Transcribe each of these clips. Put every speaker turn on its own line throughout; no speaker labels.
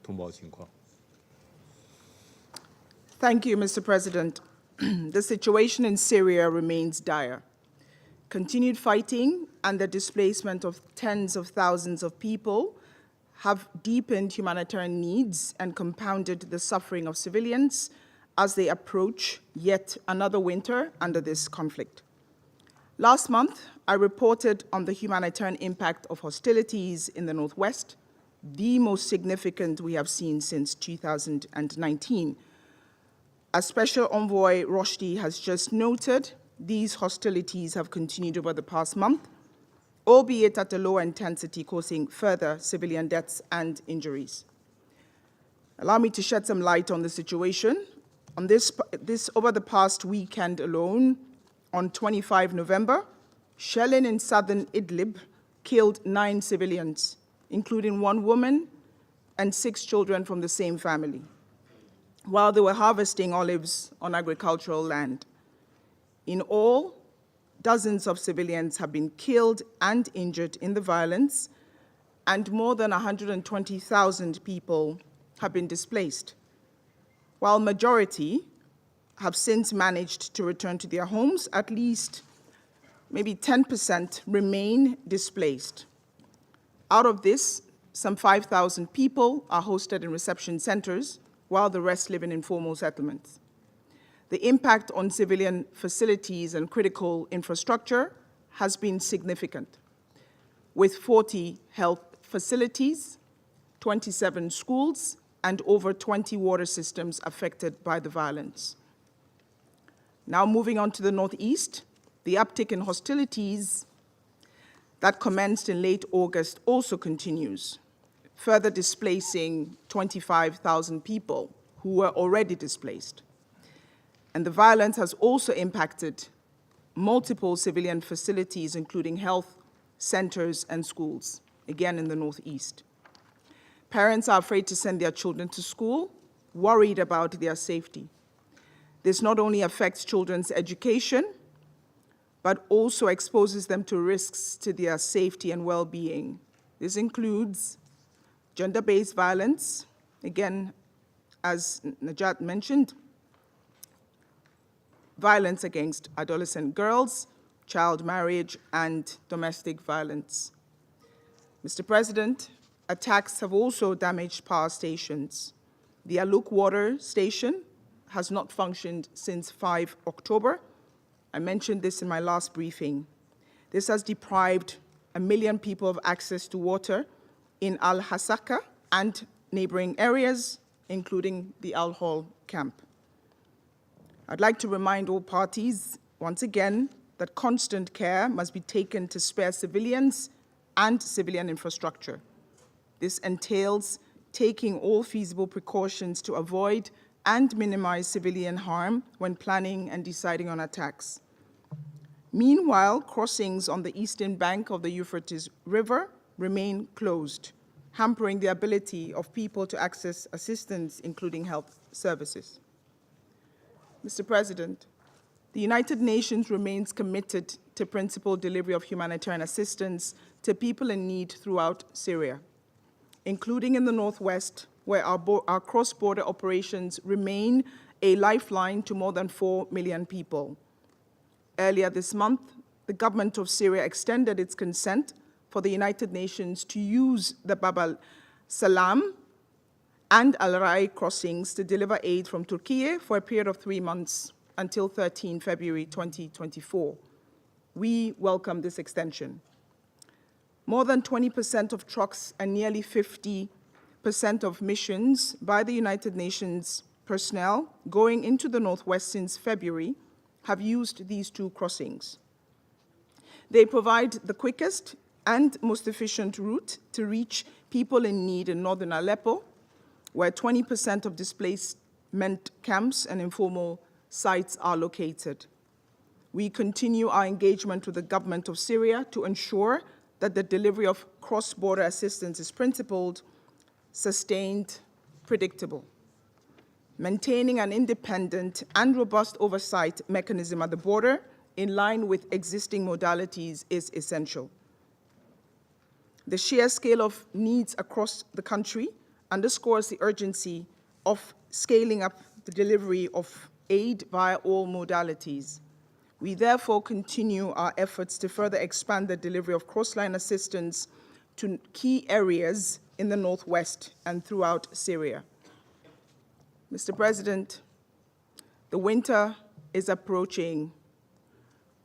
通报情况。
Thank you, Mr. President. The situation in Syria remains dire. Continued fighting and the displacement of tens of thousands of people have deepened humanitarian needs and compounded the suffering of civilians as they approach yet another winter under this conflict. Last month, I reported on the humanitarian impact of hostilities in the Northwest, the most significant we have seen since 2019. As Special Envoy Rushdie has just noted, these hostilities have continued over the past month, albeit at a lower intensity, causing further civilian deaths and injuries. Allow me to shed some light on the situation. On this over the past weekend alone, on 25 November, shelling in southern Idlib killed 9 civilians, including 1 woman and 6 children from the same family, while they were harvesting olives on agricultural land. In all, dozens of civilians have been killed and injured in the violence, and more than 120,000 people have been displaced, while majority have since managed to return to their homes. At least maybe 10% remain displaced. Out of this, some 5,000 people are hosted in reception centers, while the rest live in informal settlements. The impact on civilian facilities and critical infrastructure has been significant, with 40 health facilities, 27 schools, and over 20 water systems affected by the violence. Now moving on to the Northeast, the uptick in hostilities that commenced in late August also continues, further displacing 25,000 people who were already displaced. And the violence has also impacted multiple civilian facilities, including health centers and schools, again in the Northeast. Parents are afraid to send their children to school, worried about their safety. This not only affects children's education, but also exposes them to risks to their safety and well-being. This includes gender-based violence, again, as Najat mentioned, violence against adolescent girls, child marriage, and domestic violence. Mr. President, attacks have also damaged power stations. The Aluk water station has not functioned since 5 October. I mentioned this in my last briefing. This has deprived 1 million people of access to water in Al-Hasaka and neighboring areas, including the Al-Hol camp. I'd like to remind all parties, once again, that constant care must be taken to spare civilians and civilian infrastructure. This entails taking all feasible precautions to avoid and minimize civilian harm when planning and deciding on attacks. Meanwhile, crossings on the eastern bank of the Euphrates River remain closed, hampering the ability of people to access assistance, including health services. Mr. President, the United Nations remains committed to principled delivery of humanitarian assistance to people in need throughout Syria, including in the Northwest, where our cross-border operations remain a lifeline to more than 4 million people. Earlier this month, the government of Syria extended its consent for the United Nations to use the Bab al-Salam and Al-Rai crossings to deliver aid from Turkey for a period of 3 months until 13 February 2024. We welcome this extension. More than 20% of trucks and nearly 50% of missions by the United Nations personnel going into the Northwest since February have used these 2 crossings. They provide the quickest and most efficient route to reach people in need in northern Aleppo, where 20% of displacement camps and informal sites are located. We continue our engagement with the government of Syria to ensure that the delivery of cross-border assistance is principled, sustained, predictable. Maintaining an independent and robust oversight mechanism at the border in line with existing modalities is essential. The sheer scale of needs across the country underscores the urgency of scaling up the delivery of aid via all modalities. We therefore continue our efforts to further expand the delivery of cross-line assistance to key areas in the northwest and throughout Syria. Mr. President, the winter is approaching,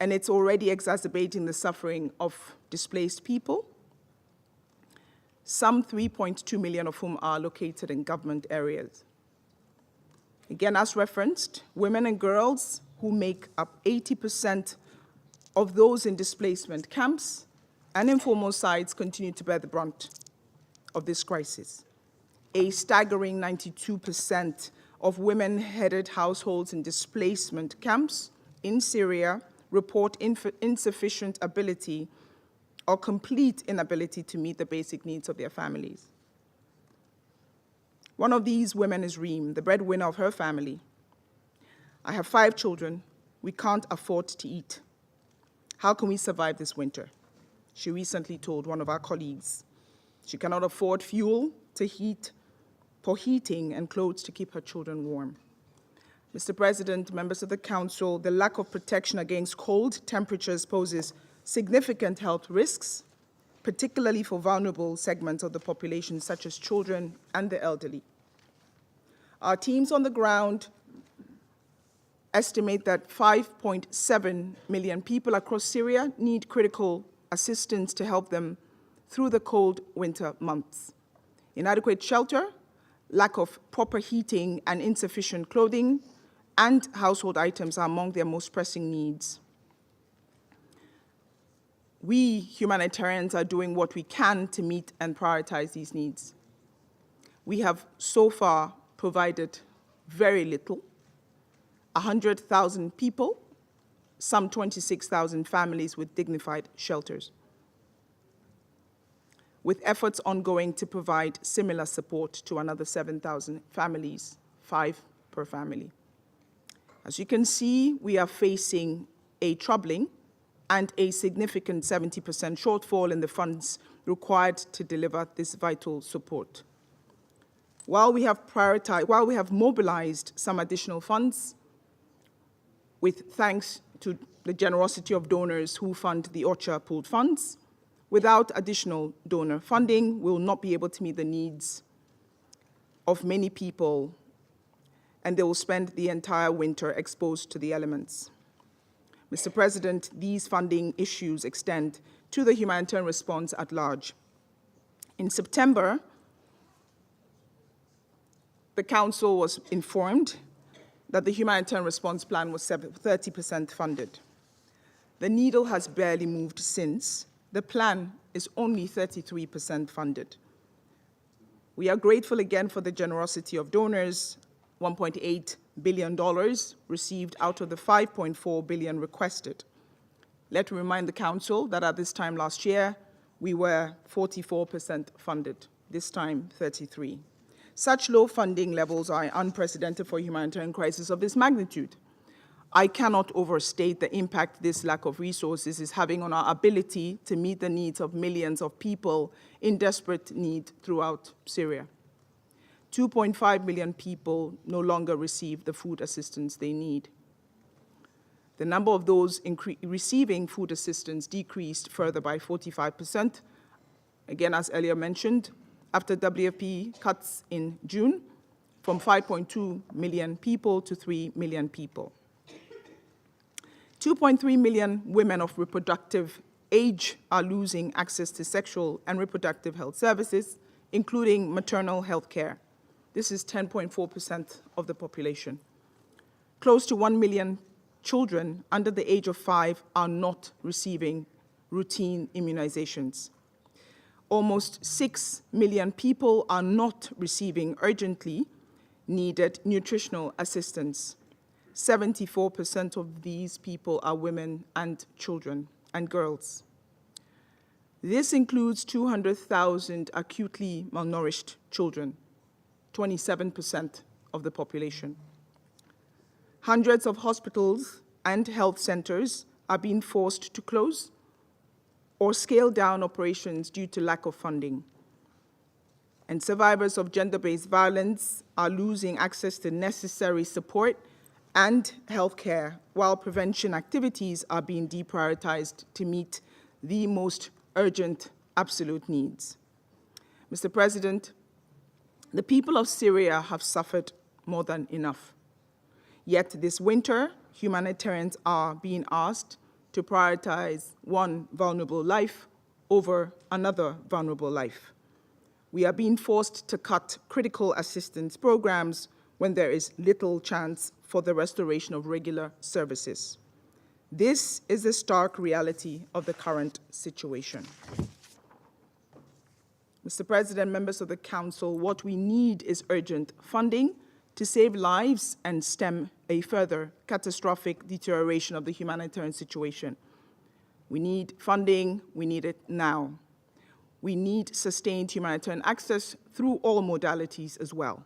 and it's already exacerbating the suffering of displaced people, some 3.2 million of whom are located in government areas. Again, as referenced, women and girls who make up 80% of those in displacement camps and informal sites continue to bear the brunt of this crisis. A staggering 92% of women-headed households in displacement camps in Syria report insufficient ability or complete inability to meet the basic needs of their families. One of these women is Reem, the breadwinner of her family. I have 5 children. We can't afford to eat. How can we survive this winter? She recently told one of our colleagues. She cannot afford fuel to heat, for heating and clothes to keep her children warm. Mr. President, members of the Council, the lack of protection against cold temperatures poses significant health risks, particularly for vulnerable segments of the population, such as children and the elderly. Our teams on the ground estimate that 5.7 million people across Syria need critical assistance to help them through the cold winter months. Inadequate shelter, lack of proper heating, and insufficient clothing and household items are among their most pressing needs. We humanitarians are doing what we can to meet and prioritize these needs. We have so far provided very little. 100,000 people, some 26,000 families with dignified shelters, with efforts ongoing to provide similar support to another 7,000 families, 5 per family. As you can see, we are facing a troubling and a significant 70% shortfall in the funds required to deliver this vital support. While we have mobilized some additional funds, with thanks to the generosity of donors who fund the OCHA pooled funds, without additional donor funding, we will not be able to meet the needs of many people, and they will spend the entire winter exposed to the elements. Mr. President, these funding issues extend to the humanitarian response at large. In September, the Council was informed that the humanitarian response plan was 30% funded. The needle has barely moved since. The plan is only 33% funded. We are grateful again for the generosity of donors, $1.8 billion received out of the $5.4 billion requested. Let me remind the Council that at this time last year, we were 44% funded, this time 33%. Such low funding levels are unprecedented for a humanitarian crisis of this magnitude. I cannot overstate the impact this lack of resources is having on our ability to meet the needs of millions of people in desperate need throughout Syria. 2.5 million people no longer receive the food assistance they need. The number of those receiving food assistance decreased further by 45%, again, as earlier mentioned, after WFP cuts in June from 5.2 million people to 3 million people. 2.3 million women of reproductive age are losing access to sexual and reproductive health services, including maternal health care. This is 10.4% of the population. Close to 1 million children under the age of 5 are not receiving routine immunizations. Almost 6 million people are not receiving urgently needed nutritional assistance. 74% of these people are women and children and girls. This includes 200,000 acutely malnourished children, 27% of the population. Hundreds of hospitals and health centers are being forced to close or scale down operations due to lack of funding. And survivors of gender-based violence are losing access to necessary support and healthcare, while prevention activities are being deprioritized to meet the most urgent absolute needs. Mr. President, the people of Syria have suffered more than enough. Yet this winter, humanitarians are being asked to prioritize one vulnerable life over another vulnerable life. We are being forced to cut critical assistance programs when there is little chance for the restoration of regular services. This is the stark reality of the current situation. Mr. President, members of the Council, what we need is urgent funding to save lives and stem a further catastrophic deterioration of the humanitarian situation. We need funding, we need it now. We need sustained humanitarian access through all modalities as well.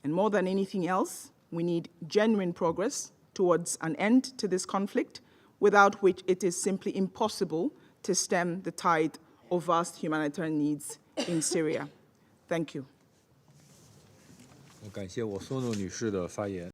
And more than anything else, we need genuine progress towards an end to this conflict, without which it is simply impossible to stem the tide of vast humanitarian needs in Syria. Thank you.
感谢Wosornu女士的发言。